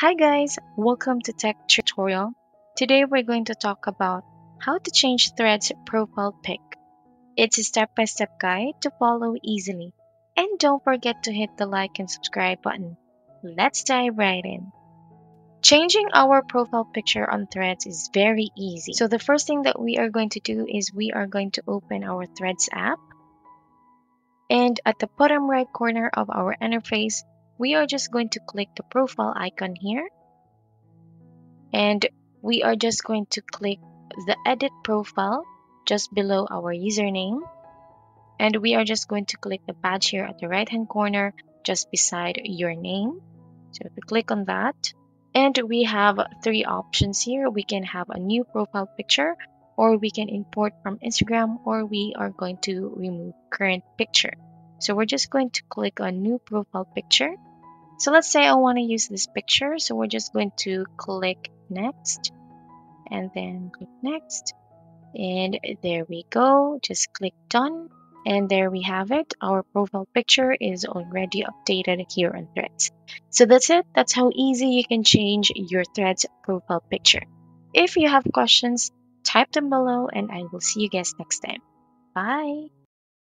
Hi guys, welcome to Tech Tutorial. Today we're going to talk about how to change Threads profile pic. It's a step-by-step guide to follow easily. And don't forget to hit the like and subscribe button. Let's dive right in. Changing our profile picture on Threads is very easy. So the first thing that we are going to do is we are going to open our Threads app. And at the bottom right corner of our interface, we are just going to click the profile icon here, and we are just going to click the edit profile just below our username, and we are just going to click the badge here at the right hand corner just beside your name. So if we click on that, and we have three options here. We can have a new profile picture, or we can import from Instagram, or we are going to remove current picture. So we're just going to click on new profile picture. So let's say I want to use this picture, so we're just going to click next and then click next, and there we go. Just click done, and there we have it. Our profile picture is already updated here on Threads. So that's it. That's how easy you can change your Threads profile picture. If you have questions, type them below, and I will see you guys next time. Bye.